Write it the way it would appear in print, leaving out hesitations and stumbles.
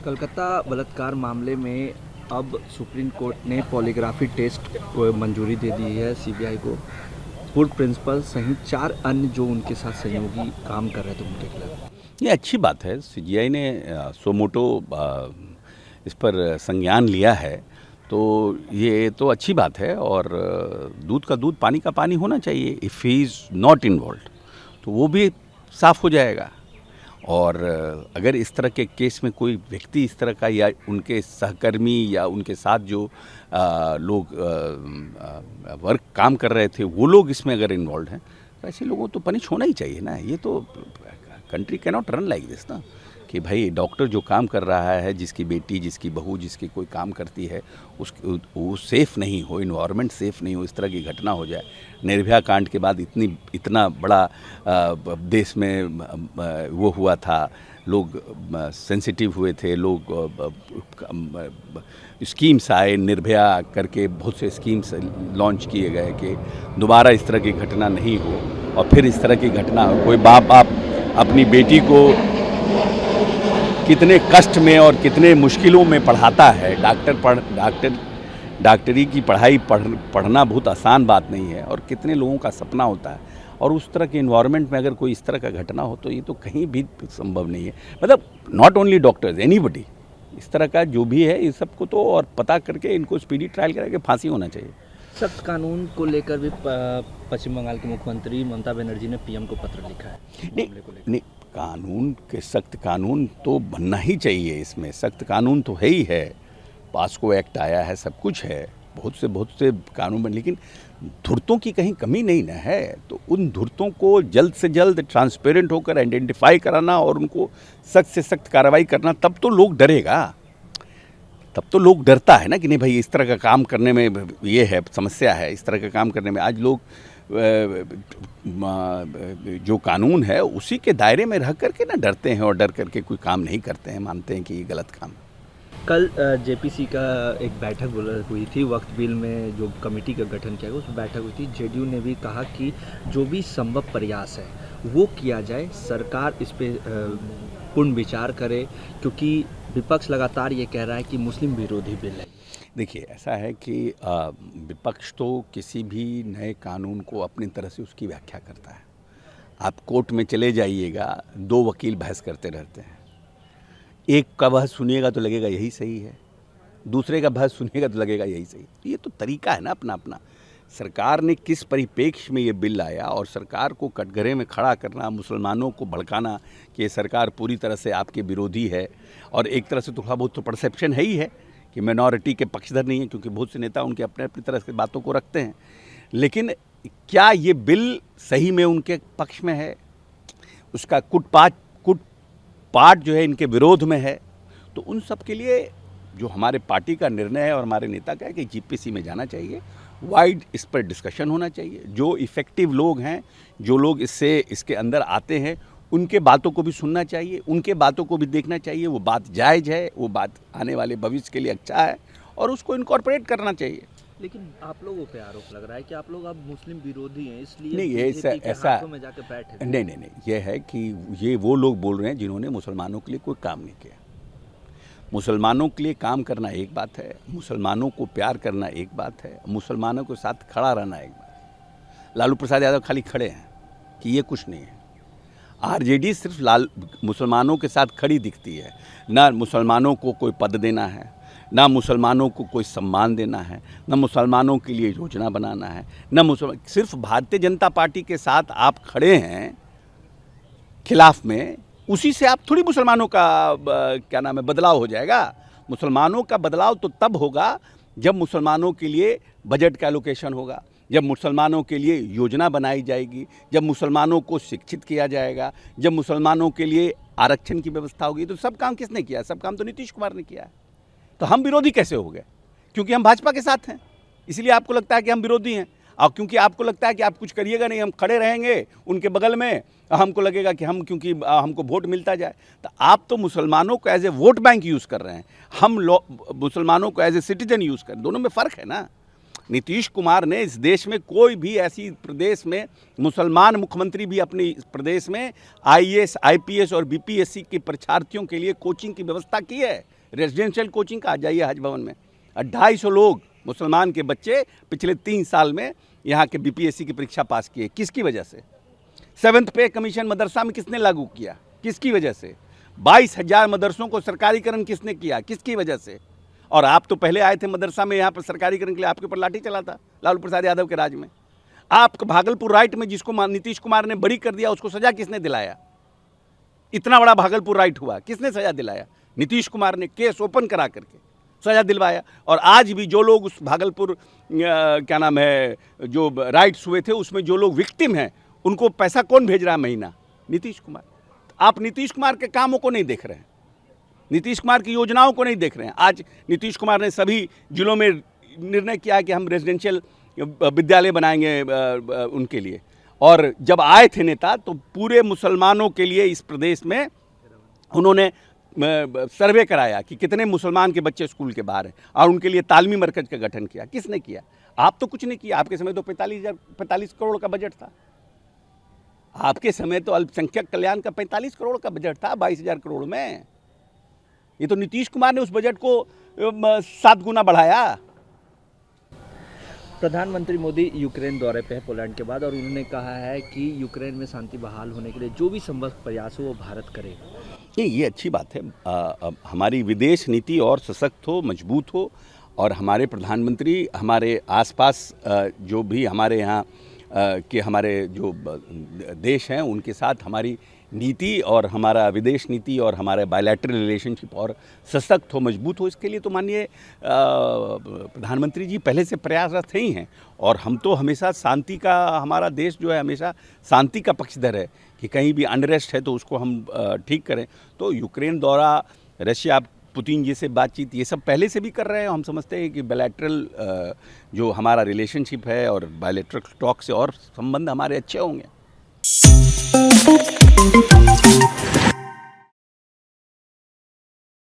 कलकत्ता बलात्कार मामले में अब सुप्रीम कोर्ट ने पॉलीग्राफी टेस्ट को मंजूरी दे दी है सीबीआई को। पूर्व प्रिंसिपल सहित 4 अन्य जो उनके साथ सहयोगी काम कर रहे थे उनके खिलाफ। ये अच्छी बात है। सीबीआई ने सोमोटो इस पर संज्ञान लिया है, तो ये तो अच्छी बात है। और दूध का दूध पानी का पानी होना चाहिए। If he is not involve तो वो भी साफ़ हो जाएगा। और अगर इस तरह के केस में कोई व्यक्ति इस तरह का या उनके सहकर्मी या उनके साथ जो लोग वर्क काम कर रहे थे वो लोग इसमें अगर इन्वॉल्व हैं तो ऐसे लोगों तो पनिश होना ही चाहिए ना। ये तो country can not run like this ना, कि भाई डॉक्टर जो काम कर रहा है, जिसकी बेटी, जिसकी बहू, जिसकी कोई काम करती है, वो सेफ़ नहीं हो, इन्वायरमेंट सेफ़ नहीं हो, इस तरह की घटना हो जाए। निर्भया कांड के बाद इतना बड़ा देश में वो हुआ था, लोग सेंसिटिव हुए थे, लोग स्कीम्स आए, निर्भया करके बहुत से स्कीम्स लॉन्च किए गए कि दोबारा इस तरह की घटना नहीं हो। और फिर इस तरह की घटना हो, कोई बाप अपनी बेटी को कितने कष्ट में और कितने मुश्किलों में पढ़ाता है। डॉक्टरी की पढ़ाई पढ़ना बहुत आसान बात नहीं है, और कितने लोगों का सपना होता है। और उस तरह के इन्वायरमेंट में अगर कोई इस तरह का घटना हो तो ये तो कहीं भी संभव नहीं है। मतलब नॉट ओनली डॉक्टर्स, एनीबडी, इस तरह का जो भी है, इस सबको तो और पता करके इनको स्पीडी ट्रायल करके फांसी होना चाहिए। सख्त कानून को लेकर भी पश्चिम बंगाल के मुख्यमंत्री ममता बनर्जी ने पीएम को पत्र लिखा है। नहीं, कानून के सख्त कानून तो बनना ही चाहिए। इसमें सख्त कानून तो है ही है, पास्को एक्ट आया है, सब कुछ है, बहुत से कानून बन, लेकिन धुर्तों की कहीं कमी नहीं ना है। तो उन धुर्तों को जल्द से जल्द ट्रांसपेरेंट होकर आइडेंटिफाई कराना और उनको सख्त से सख्त कार्रवाई करना, तब तो लोग डरेगा। तब तो लोग डरता है ना कि नहीं भाई इस तरह का काम करने में ये है, समस्या है, इस तरह का काम करने में। आज लोग जो कानून है उसी के दायरे में रह करके ना डरते हैं, और डर करके कोई काम नहीं करते हैं, मानते हैं कि ये गलत काम है। कल जेपीसी का एक बैठक हुई थी, वक्त बिल में जो कमेटी का गठन किया गया उस बैठक हुई थी। जेडीयू ने भी कहा कि जो भी संभव प्रयास है वो किया जाए, सरकार इस पे पूर्ण विचार करे, क्योंकि विपक्ष लगातार ये कह रहा है कि मुस्लिम विरोधी बिल है। देखिए, ऐसा है कि विपक्ष तो किसी भी नए कानून को अपनी तरह से उसकी व्याख्या करता है। आप कोर्ट में चले जाइएगा, 2 वकील बहस करते रहते हैं। एक का बहस सुनिएगा तो लगेगा यही सही है, दूसरे का बहस सुनिएगा तो लगेगा यही सही। ये तो तरीका है ना अपना अपना। सरकार ने किस परिप्रेक्ष्य में ये बिल लाया, और सरकार को कटघरे में खड़ा करना, मुसलमानों को भड़काना कि ये सरकार पूरी तरह से आपके विरोधी है। और एक तरह से थोड़ा बहुत तो परसेप्शन है ही है कि माइनॉरिटी के पक्षधर नहीं है, क्योंकि बहुत से नेता उनके अपनी तरह से बातों को रखते हैं। लेकिन क्या ये बिल सही में उनके पक्ष में है? उसका कुट पाठ जो है इनके विरोध में है। तो उन सब के लिए जो हमारे पार्टी का निर्णय है और हमारे नेता का है कि जीपीसी में जाना चाहिए, वाइड इस पर डिस्कशन होना चाहिए। जो इफ़ेक्टिव लोग हैं, जो लोग इसके अंदर आते हैं, उनके बातों को भी सुनना चाहिए, उनके बातों को भी देखना चाहिए। वो बात जायज़ है, वो बात आने वाले भविष्य के लिए अच्छा है, और उसको इनकॉर्पोरेट करना चाहिए। लेकिन आप लोगों पे आरोप लग रहा है कि आप लोग अब मुस्लिम विरोधी हैं, इसलिए नहीं, ऐसा में जाके बैठे। नहीं, ये है कि ये वो लोग बोल रहे हैं जिन्होंने मुसलमानों के लिए कोई काम नहीं किया। मुसलमानों के लिए काम करना एक बात है, मुसलमानों को प्यार करना एक बात है, मुसलमानों के साथ खड़ा रहना एक बात है। लालू प्रसाद यादव खाली खड़े हैं कि ये कुछ नहीं है। आरजेडी सिर्फ मुसलमानों के साथ खड़ी दिखती है। ना मुसलमानों को कोई पद देना है, ना मुसलमानों को कोई सम्मान देना है, ना मुसलमानों के लिए योजना बनाना है, ना सिर्फ भारतीय जनता पार्टी के साथ आप खड़े हैं खिलाफ में, उसी से आप थोड़ी मुसलमानों का क्या नाम है बदलाव हो जाएगा। मुसलमानों का बदलाव तो तब होगा जब मुसलमानों के लिए बजट का एलोकेशन होगा, जब मुसलमानों के लिए योजना बनाई जाएगी, जब मुसलमानों को शिक्षित किया जाएगा, जब मुसलमानों के लिए आरक्षण की व्यवस्था होगी। तो सब काम किसने किया? सब काम तो नीतीश कुमार ने किया है। तो हम विरोधी कैसे हो गए? क्योंकि हम भाजपा के साथ हैं, इसलिए आपको लगता है कि हम विरोधी हैं। और क्योंकि आपको लगता है कि आप कुछ करिएगा नहीं, हम खड़े रहेंगे उनके बगल में, हमको लगेगा कि हम क्योंकि हमको वोट मिलता जाए। तो आप तो मुसलमानों को as a vote bank use कर रहे हैं, हम मुसलमानों को एज ए सिटीजन यूज़ कर, दोनों में फ़र्क है ना। नीतीश कुमार ने इस देश में कोई भी ऐसी प्रदेश में मुसलमान मुख्यमंत्री भी अपने इस प्रदेश में आईएएस, आईपीएस और बीपीएससी के परीक्षार्थियों के लिए कोचिंग की व्यवस्था की है। रेजिडेंशियल कोचिंग का, आ जाइए हज भवन में 250 लोग मुसलमान के बच्चे पिछले 3 साल में यहाँ के बीपीएससी की परीक्षा पास किए। किसकी वजह से? 7th पे कमीशन मदरसा में किसने लागू किया? किसकी वजह से? 22,000 मदरसों को सरकारीकरण किसने किया? किसकी वजह से? और आप तो पहले आए थे मदरसा में यहाँ पर सरकारीकरण के लिए, आपके ऊपर लाठी चला था लालू प्रसाद यादव के राज में। आप भागलपुर राइट में जिसको नीतीश कुमार ने बरी कर दिया, उसको सजा किसने दिलाया? इतना बड़ा भागलपुर राइट हुआ, किसने सजा दिलाया? नीतीश कुमार ने केस ओपन करा करके सजा दिलवाया। और आज भी जो लोग उस भागलपुर क्या नाम है जो राइट्स हुए थे उसमें जो लोग विक्टिम हैं, उनको पैसा कौन भेज रहा है महीना? नीतीश कुमार। आप नीतीश कुमार के कामों को नहीं देख रहे हैं, नीतीश कुमार की योजनाओं को नहीं देख रहे हैं। आज नीतीश कुमार ने सभी जिलों में निर्णय किया कि हम रेजिडेंशियल विद्यालय बनाएंगे उनके लिए। और जब आए थे नेता तो पूरे मुसलमानों के लिए इस प्रदेश में उन्होंने सर्वे कराया कि कितने मुसलमान के बच्चे स्कूल के बाहर हैं और उनके लिए तालीमी मरकज का गठन किया। किसने किया? आप तो कुछ नहीं किया। आपके समय तो 45 करोड़ का बजट था। आपके समय तो अल्पसंख्यक कल्याण का 45 करोड़ का बजट था 22,000 करोड़ में। ये तो नीतीश कुमार ने उस बजट को 7 गुना बढ़ाया। प्रधानमंत्री मोदी यूक्रेन दौरे पे है पोलैंड के बाद, और उन्होंने कहा है कि यूक्रेन में शांति बहाल होने के लिए जो भी संभव प्रयास हो वो भारत करे। ये अच्छी बात है। हमारी विदेश नीति और सशक्त हो, मजबूत हो, और हमारे प्रधानमंत्री हमारे आसपास जो भी हमारे यहाँ के हमारे जो देश हैं उनके साथ हमारी नीति और हमारा विदेश नीति और हमारे बायलैटरल रिलेशनशिप और सशक्त हो, मजबूत हो, इसके लिए तो माननीय प्रधानमंत्री जी पहले से प्रयासरत ही हैं। और हम तो हमेशा शांति का, हमारा देश जो है हमेशा शांति का पक्षधर है कि कहीं भी अनरेस्ट है तो उसको हम ठीक करें। तो यूक्रेन दौरा, रशिया पुतिन जी से बातचीत, ये सब पहले से भी कर रहे हैं। हम समझते हैं कि बायलैटरल जो हमारा रिलेशनशिप है और बायलैटरल टॉक से और संबंध हमारे अच्छे होंगे।